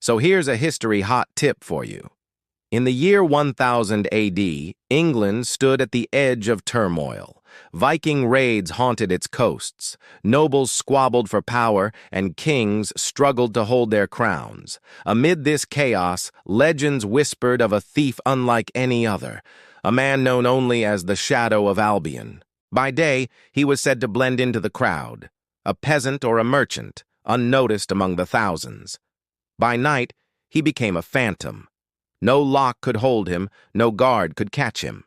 So here's a history hot tip for you. In the year 1000 AD, England stood at the edge of turmoil. Viking raids haunted its coasts. Nobles squabbled for power, and kings struggled to hold their crowns. Amid this chaos, legends whispered of a thief unlike any other, a man known only as the Shadow of Albion. By day, he was said to blend into the crowd, a peasant or a merchant, unnoticed among the thousands. By night, he became a phantom. No lock could hold him, no guard could catch him.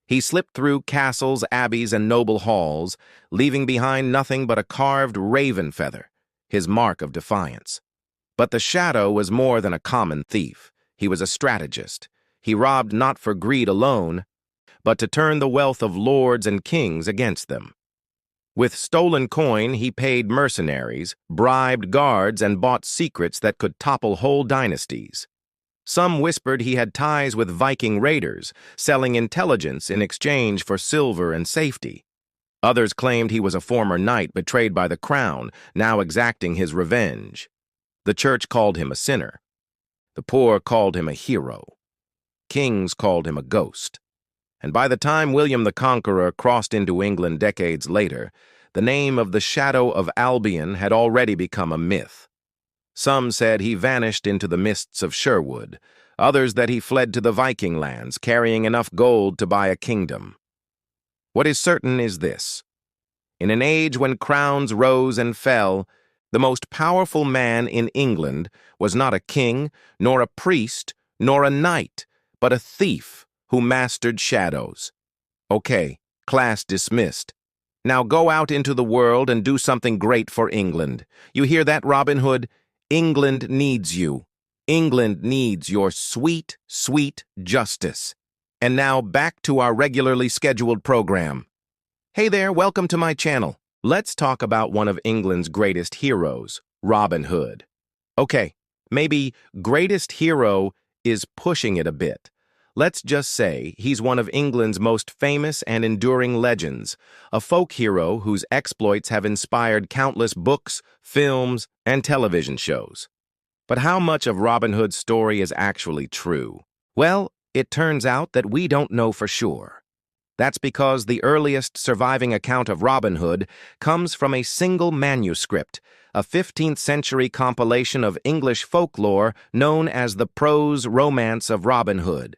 He slipped through castles, abbeys, and noble halls, leaving behind nothing but a carved raven feather, his mark of defiance. But the Shadow was more than a common thief. He was a strategist. He robbed not for greed alone, but to turn the wealth of lords and kings against them. With stolen coin, he paid mercenaries, bribed guards, and bought secrets that could topple whole dynasties. Some whispered he had ties with Viking raiders, selling intelligence in exchange for silver and safety. Others claimed he was a former knight betrayed by the crown, now exacting his revenge. The church called him a sinner. The poor called him a hero. Kings called him a ghost. And by the time William the Conqueror crossed into England decades later, the name of the Shadow of Albion had already become a myth. Some said he vanished into the mists of Sherwood, others that he fled to the Viking lands, carrying enough gold to buy a kingdom. What is certain is this: in an age when crowns rose and fell, the most powerful man in England was not a king, nor a priest, nor a knight, but a thief who mastered shadows. Okay, class dismissed. Now go out into the world and do something great for England. You hear that, Robin Hood? England needs you. England needs your sweet, sweet justice. And now back to our regularly scheduled program. Hey there, welcome to my channel. Let's talk about one of England's greatest heroes, Robin Hood. Okay, maybe greatest hero is pushing it a bit. Let's just say he's one of England's most famous and enduring legends, a folk hero whose exploits have inspired countless books, films, and television shows. But how much of Robin Hood's story is actually true? Well, it turns out that we don't know for sure. That's because the earliest surviving account of Robin Hood comes from a single manuscript, a 15th century compilation of English folklore known as the Prose Romance of Robin Hood.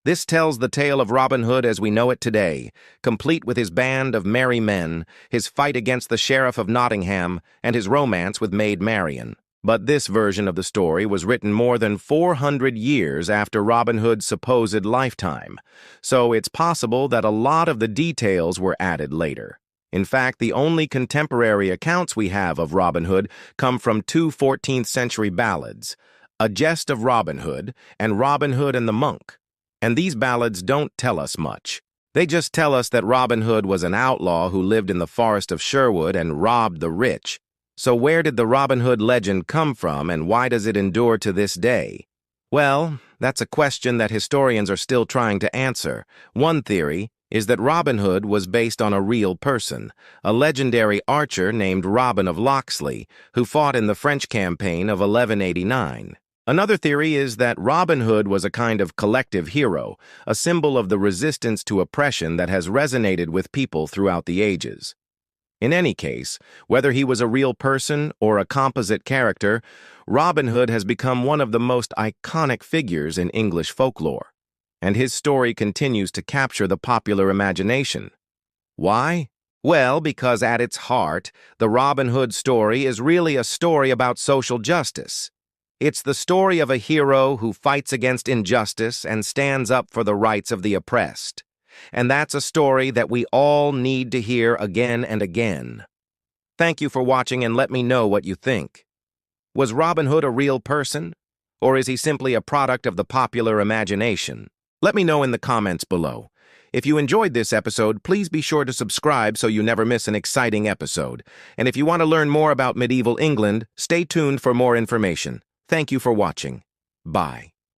This tells the tale of Robin Hood as we know it today, complete with his band of merry men, his fight against the Sheriff of Nottingham, and his romance with Maid Marian. But this version of the story was written more than 400 years after Robin Hood's supposed lifetime, so it's possible that a lot of the details were added later. In fact, the only contemporary accounts we have of Robin Hood come from two 14th century ballads, A Jest of Robin Hood and Robin Hood and the Monk. And these ballads don't tell us much. They just tell us that Robin Hood was an outlaw who lived in the forest of Sherwood and robbed the rich. So where did the Robin Hood legend come from, and why does it endure to this day? Well, that's a question that historians are still trying to answer. One theory is that Robin Hood was based on a real person, a legendary archer named Robin of Locksley, who fought in the French campaign of 1189. Another theory is that Robin Hood was a kind of collective hero, a symbol of the resistance to oppression that has resonated with people throughout the ages. In any case, whether he was a real person or a composite character, Robin Hood has become one of the most iconic figures in English folklore, and his story continues to capture the popular imagination. Why? Well, because at its heart, the Robin Hood story is really a story about social justice. It's the story of a hero who fights against injustice and stands up for the rights of the oppressed. And that's a story that we all need to hear again and again. Thank you for watching, and let me know what you think. Was Robin Hood a real person? Or is he simply a product of the popular imagination? Let me know in the comments below. If you enjoyed this episode, please be sure to subscribe so you never miss an exciting episode. And if you want to learn more about medieval England, stay tuned for more information. Thank you for watching. Bye.